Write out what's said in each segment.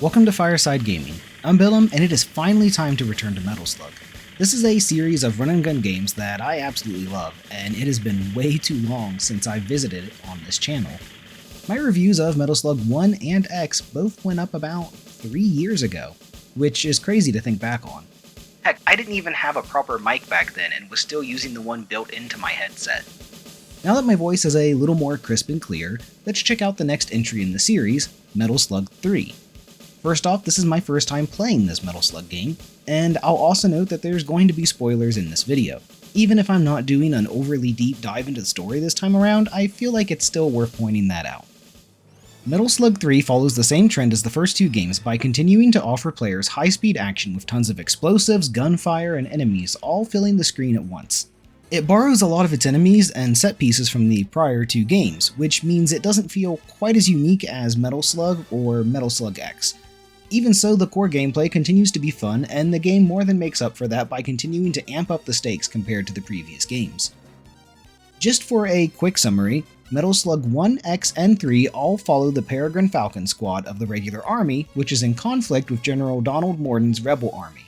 Welcome to Fireside Gaming. I'm Billum, and it is finally time to return to Metal Slug. This is a series of run-and-gun games that I absolutely love, and it has been way too long since I visited it on this channel. My reviews of Metal Slug 1 and X both went up about 3 years ago, which is crazy to think back on. Heck, I didn't even have a proper mic back then and was still using the one built into my headset. Now that my voice is a little more crisp and clear, let's check out the next entry in the series, Metal Slug 3. First off, this is my first time playing this Metal Slug game, and I'll also note that there's going to be spoilers in this video. Even if I'm not doing an overly deep dive into the story this time around, I feel like it's still worth pointing that out. Metal Slug 3 follows the same trend as the first two games by continuing to offer players high-speed action with tons of explosives, gunfire, and enemies all filling the screen at once. It borrows a lot of its enemies and set pieces from the prior two games, which means it doesn't feel quite as unique as Metal Slug or Metal Slug X. Even so, the core gameplay continues to be fun, and the game more than makes up for that by continuing to amp up the stakes compared to the previous games. Just for a quick summary, Metal Slug 1, X, and 3 all follow the Peregrine Falcon squad of the regular army, which is in conflict with General Donald Morden's rebel army.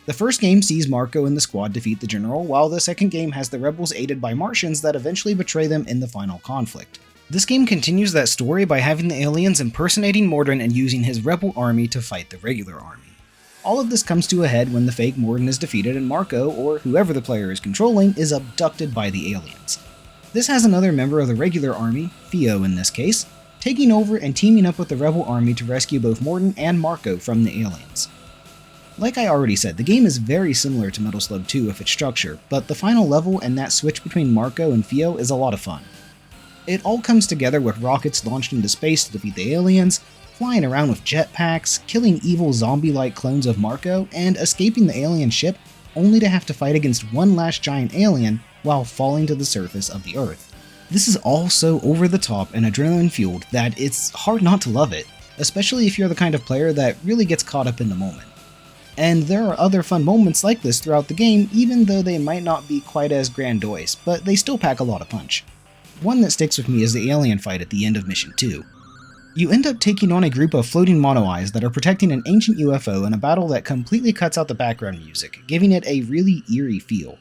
The first game sees Marco and the squad defeat the general, while the second game has the rebels aided by Martians that eventually betray them in the final conflict. This game continues that story by having the aliens impersonating Morden and using his rebel army to fight the regular army. All of this comes to a head when the fake Morden is defeated and Marco, or whoever the player is controlling, is abducted by the aliens. This has another member of the regular army, Theo in this case, taking over and teaming up with the rebel army to rescue both Morden and Marco from the aliens. Like I already said, the game is very similar to Metal Slug 2 with its structure, but the final level and that switch between Marco and Theo is a lot of fun. It all comes together with rockets launched into space to defeat the aliens, flying around with jetpacks, killing evil zombie-like clones of Marco, and escaping the alien ship only to have to fight against one last giant alien while falling to the surface of the Earth. This is all so over the top and adrenaline-fueled that it's hard not to love it, especially if you're the kind of player that really gets caught up in the moment. And there are other fun moments like this throughout the game, even though they might not be quite as grandiose, but they still pack a lot of punch. One that sticks with me is the alien fight at the end of Mission 2. You end up taking on a group of floating mono-eyes that are protecting an ancient UFO in a battle that completely cuts out the background music, giving it a really eerie feel.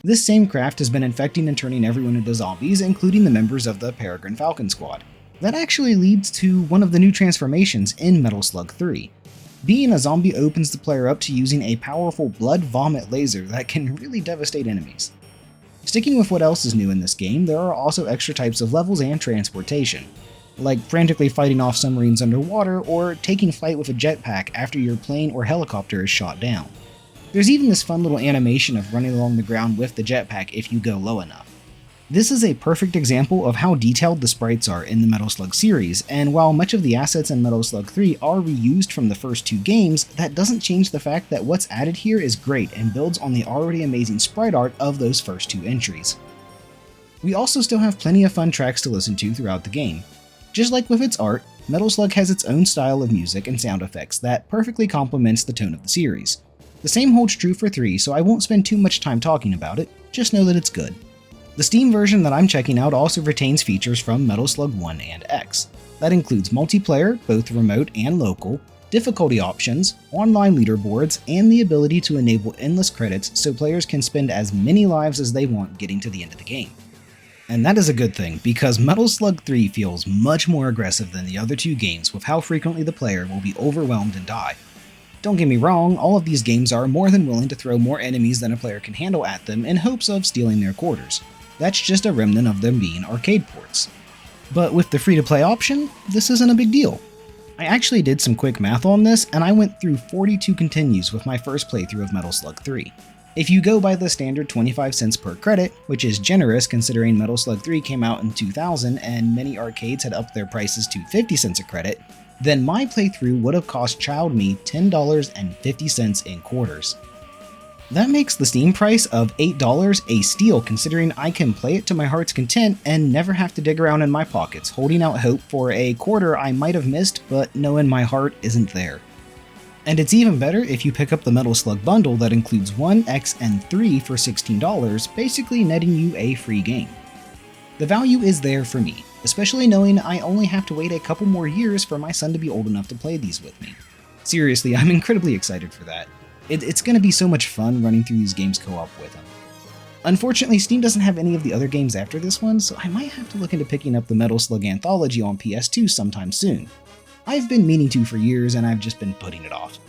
This same craft has been infecting and turning everyone into zombies, including the members of the Peregrine Falcon squad. That actually leads to one of the new transformations in Metal Slug 3. Being a zombie opens the player up to using a powerful blood vomit laser that can really devastate enemies. Sticking with what else is new in this game, there are also extra types of levels and transportation, like frantically fighting off submarines underwater or taking flight with a jetpack after your plane or helicopter is shot down. There's even this fun little animation of running along the ground with the jetpack if you go low enough. This is a perfect example of how detailed the sprites are in the Metal Slug series, and while much of the assets in Metal Slug 3 are reused from the first two games, that doesn't change the fact that what's added here is great and builds on the already amazing sprite art of those first two entries. We also still have plenty of fun tracks to listen to throughout the game. Just like with its art, Metal Slug has its own style of music and sound effects that perfectly complements the tone of the series. The same holds true for 3, so I won't spend too much time talking about it, just know that it's good. The Steam version that I'm checking out also retains features from Metal Slug 1 and X. That includes multiplayer, both remote and local, difficulty options, online leaderboards, and the ability to enable endless credits so players can spend as many lives as they want getting to the end of the game. And that is a good thing, because Metal Slug 3 feels much more aggressive than the other two games with how frequently the player will be overwhelmed and die. Don't get me wrong, all of these games are more than willing to throw more enemies than a player can handle at them in hopes of stealing their quarters. That's just a remnant of them being arcade ports. But with the free-to-play option, this isn't a big deal. I actually did some quick math on this, and I went through 42 continues with my first playthrough of Metal Slug 3. If you go by the standard 25 cents per credit, which is generous considering Metal Slug 3 came out in 2000 and many arcades had upped their prices to 50 cents a credit, then my playthrough would have cost child me $10.50 in quarters. That makes the Steam price of $8 a steal considering I can play it to my heart's content and never have to dig around in my pockets, holding out hope for a quarter I might have missed but know in my heart isn't there. And it's even better if you pick up the Metal Slug bundle that includes 1, X, and 3 for $16, basically netting you a free game. The value is there for me, especially knowing I only have to wait a couple more years for my son to be old enough to play these with me. Seriously, I'm incredibly excited for that. It's going to be so much fun running through these games co-op with him. Unfortunately, Steam doesn't have any of the other games after this one, so I might have to look into picking up the Metal Slug Anthology on PS2 sometime soon. I've been meaning to for years, and I've just been putting it off.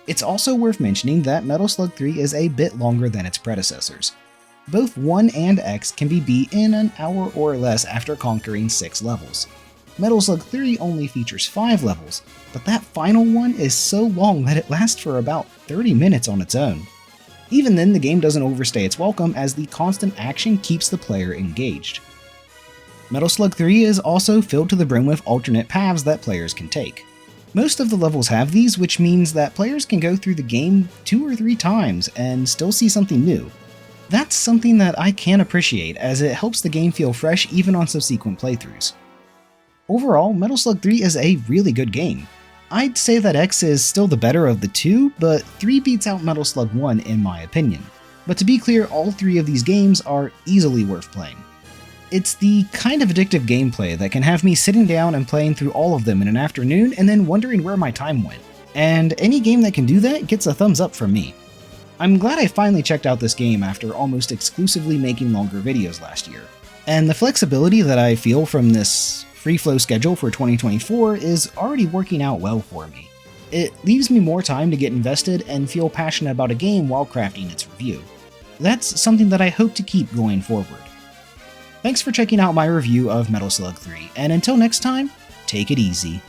It's also worth mentioning that Metal Slug 3 is a bit longer than its predecessors. Both 1 and X can be beat in an hour or less after conquering 6 levels. Metal Slug 3 only features 5 levels, but that final one is so long that it lasts for about 30 minutes on its own. Even then, the game doesn't overstay its welcome as the constant action keeps the player engaged. Metal Slug 3 is also filled to the brim with alternate paths that players can take. Most of the levels have these, which means that players can go through the game 2 or 3 times and still see something new. That's something that I can appreciate, as it helps the game feel fresh even on subsequent playthroughs. Overall, Metal Slug 3 is a really good game. I'd say that X is still the better of the two, but 3 beats out Metal Slug 1 in my opinion. But to be clear, all 3 of these games are easily worth playing. It's the kind of addictive gameplay that can have me sitting down and playing through all of them in an afternoon and then wondering where my time went. And any game that can do that gets a thumbs up from me. I'm glad I finally checked out this game after almost exclusively making longer videos last year. And the flexibility that I feel from this free flow schedule for 2024 is already working out well for me. It leaves me more time to get invested and feel passionate about a game while crafting its review. That's something that I hope to keep going forward. Thanks for checking out my review of Metal Slug 3, and until next time, take it easy.